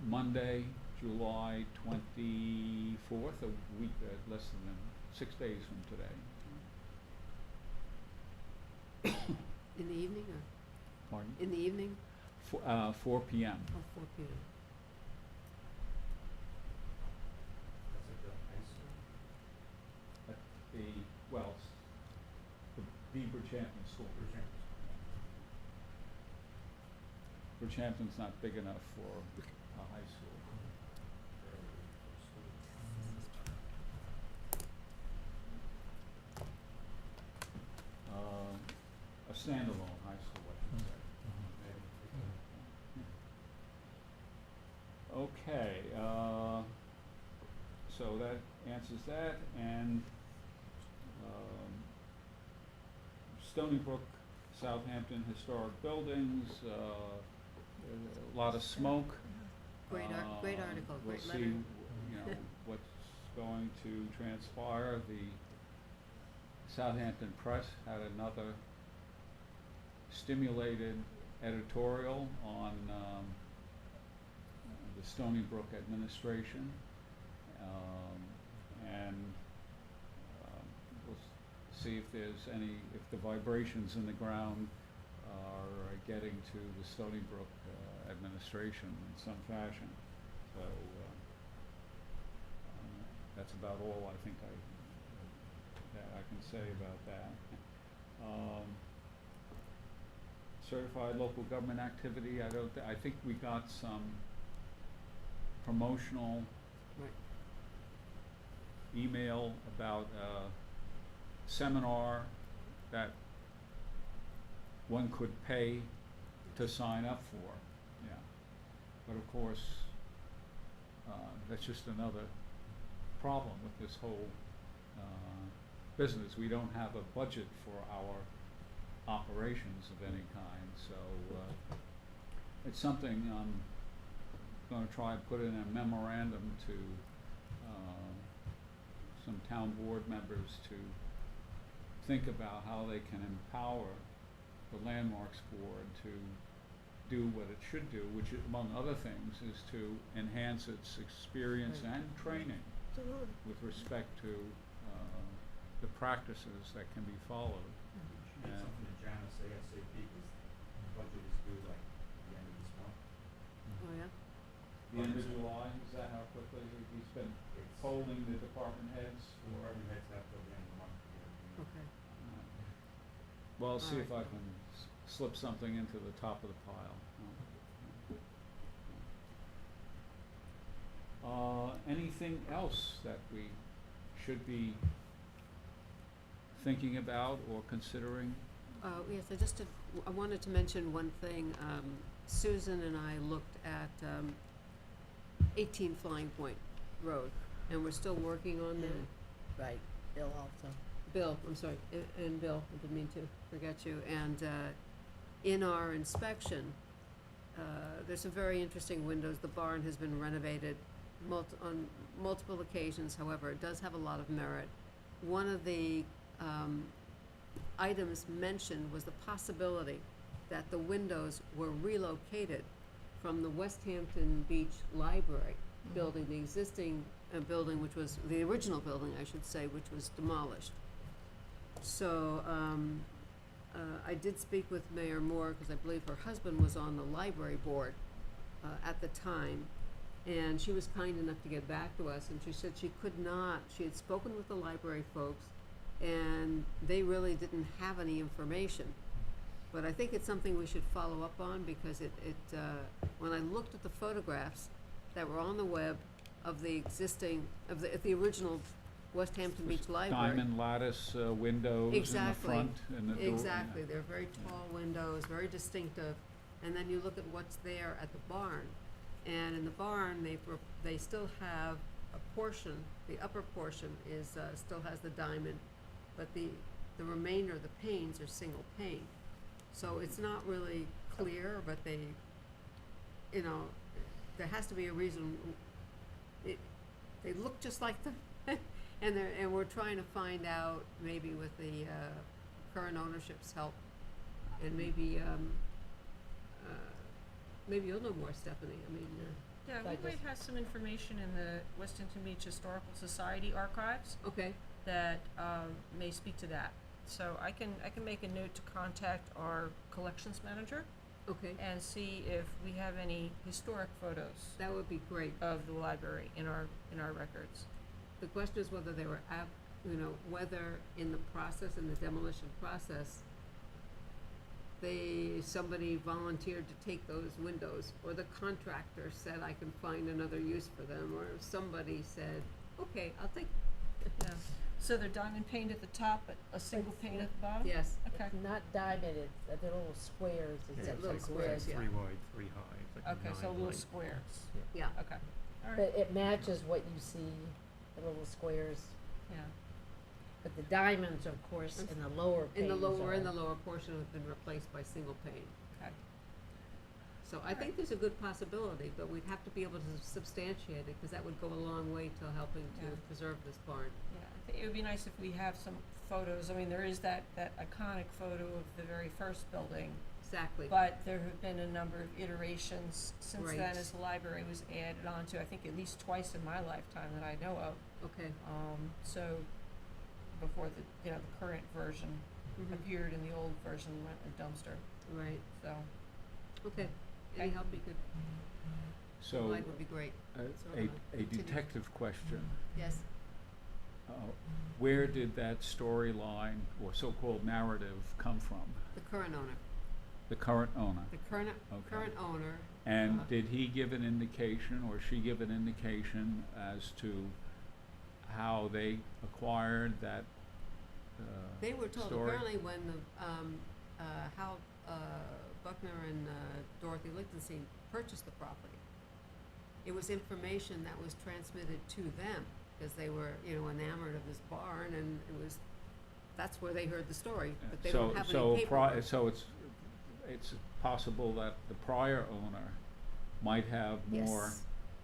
Monday, July 24th, a week, less than 6 days from today. In the evening or, Pardon? in the evening? 4 p.m. Oh, 4 p.m. That's at the high school? At the, well, the Bridgehampton School. Bridgehampton's not big enough for a high school. A standalone high school, I should say. Okay, so that answers that, and Stony Brook, Southampton Historic Buildings, a lot of smoke. Great article, great We'll letter. see, you know, what's going to transpire. The Southampton Press had another stimulated editorial on the Stony Brook administration, and we'll see if there's if the vibrations in the ground are getting to the Stony Brook administration in some fashion. So that's about all I think that I can say about that. Certified local government activity, I think we got some promotional Right. email about a seminar that one could pay to sign up for, yeah. But of course, that's just another problem with this whole business. We don't have a budget for our operations of any kind, so it's something I'm gonna try and put in a memorandum to, some town board members to think about how they can empower the Landmarks Board to do what it should do, which among other things is to enhance its experience Right. and training with respect to, the practices that can be followed. Should get Yeah. something to Janice ASAP, because the budget is due like the end of this month. Oh, yeah? The end of July, is that how quickly he's been It's, polling the department heads for? department heads have till the end of the month to get everything. Okay. Well, I'll see if I Alright. can slip something into the top of the pile. Anything else that we should be thinking about or considering? Yes, I wanted to mention one thing. Susan and I looked at 18 Flying Point Road, and we're still working on that. Right, Bill also. Bill, I'm sorry, and Bill, I didn't mean to forget you. And in our inspection, there's some very interesting windows. The barn has been renovated on multiple occasions, however, it does have a lot of merit. One of the items mentioned was the possibility that the windows were relocated from the West Hampton Beach Library building, the existing building, which was the original building, I should say, which was demolished. So I did speak with Mayor Moore, because I believe her husband was on the library board at the time, and she was kind enough to get back to us, and she said she could not, she had spoken with the library folks, and they really didn't have any information. But I think it's something we should follow up on, because when I looked at the photographs that were on the web of the existing, of the original West Hampton Beach Library. Diamond lattice windows in the Exactly. front and the door. Exactly, they're very tall windows, very distinctive, and then you look at what's there at the barn. And in the barn, they still have a portion, the upper portion is, still has the diamond, but the remainder of the panes are single pane. So it's not really clear, but they, you know, there has to be a reason. They look just like the, and we're trying to find out, maybe with the current ownership's help, and maybe you'll know more, Stephanie. I mean, Yeah, So I we might have some information in the West Hampton Beach Historical Society archives okay, that may speak to that. So I can make a note to contact our collections manager okay, and see if we have any historic photos that would be great. of the library in our records. The question is whether they were whether in the process, in the demolition process, somebody volunteered to take those windows, or the contractor said, I can find another use for them, or somebody said, okay, I'll take, Yeah. So they're diamond paned at the top, but a single pane at the bottom? yes, Okay. It's not diamond, it's, they're little squares, Yeah, it's little squares, yeah. 3 wide, 3 high, it's like Okay, 9 so little light. squares. yeah. Okay. All right. But it matches what you see, the little squares, Yeah. but the diamonds, of course, in the lower In panes the are. lower portion have been replaced by single pane. Okay. So I think there's a good possibility, but we'd have to be able to substantiate it, because that would go a long way to helping to Yeah. preserve this barn. Yeah, I think it would be nice if we have some photos. I mean, there is that iconic photo of the very first building, Exactly. but there have been a number of iterations since Right. then as the library was added onto, I think at least twice in my lifetime that I know of. Okay. So before the current version Mhm. appeared and the old version went in a dumpster, Right, so. okay. Any Okay. help you could So, provide would be great. So, a continue. detective question. Yes. Where did that storyline or so-called narrative come from? The current owner. The current owner? The current Okay. owner. And did he give an indication or she give an indication as to how they acquired that They were told, story? apparently when Hal Buckner and Dorothy Lichtenstein purchased the property, it was information that was transmitted to them, because they were, enamored of this barn, and that's where they heard the story, but they don't have any paperwork. So it's possible that the prior owner might have more Yes.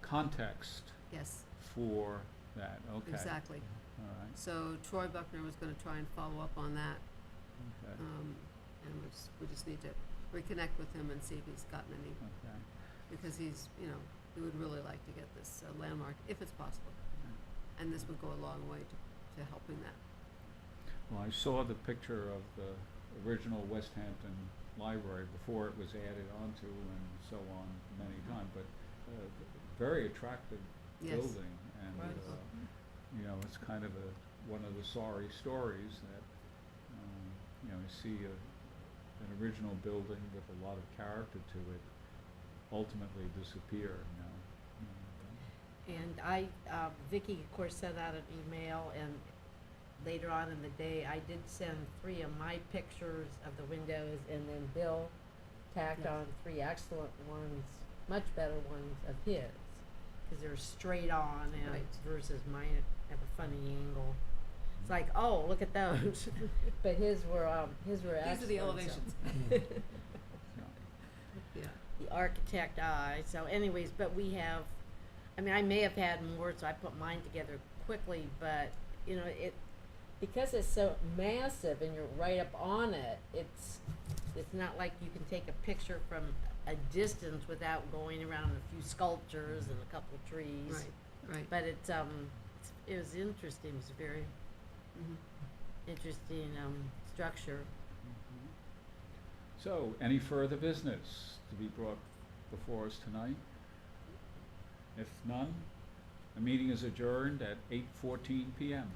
context Yes, for that, okay. exactly. All right, So Troy Buckner was gonna try and follow up on that, okay, and we just need to reconnect with him and see if he's gotten any, okay. because he's, you know, he would really like to get this landmark, if it's possible. And this would go a long way to helping that. Well, I saw the picture of the original West Hampton Library before it was added onto and so on many times, but very attractive Yes. building, and Right. you know, it's kind of one of the sorry stories that you know, you see an original building with a lot of character to it ultimately disappear, you know. And Vicky, of course, sent out an email, and later on in the day, I did send 3 of my pictures of the windows, and then Bill tacked Yes. on 3 excellent ones, much better ones of his, because they're straight on and Right. versus mine have a funny angle. It's like, oh, look at those, but his were excellent. These are the so- elevations. Yeah. Yeah. the architect eye. So anyways, but we have, I mean, I may have had more, so I put mine together quickly, but, you know, because it's so massive and you're right up on it, it's not like you can take a picture from a distance without going around a few sculptures and a couple trees. Right, right. But it was interesting, it was a very Mhm. interesting, structure. Mhm. So, any further business to be brought before us tonight? If none, the meeting is adjourned at 8:14 PM.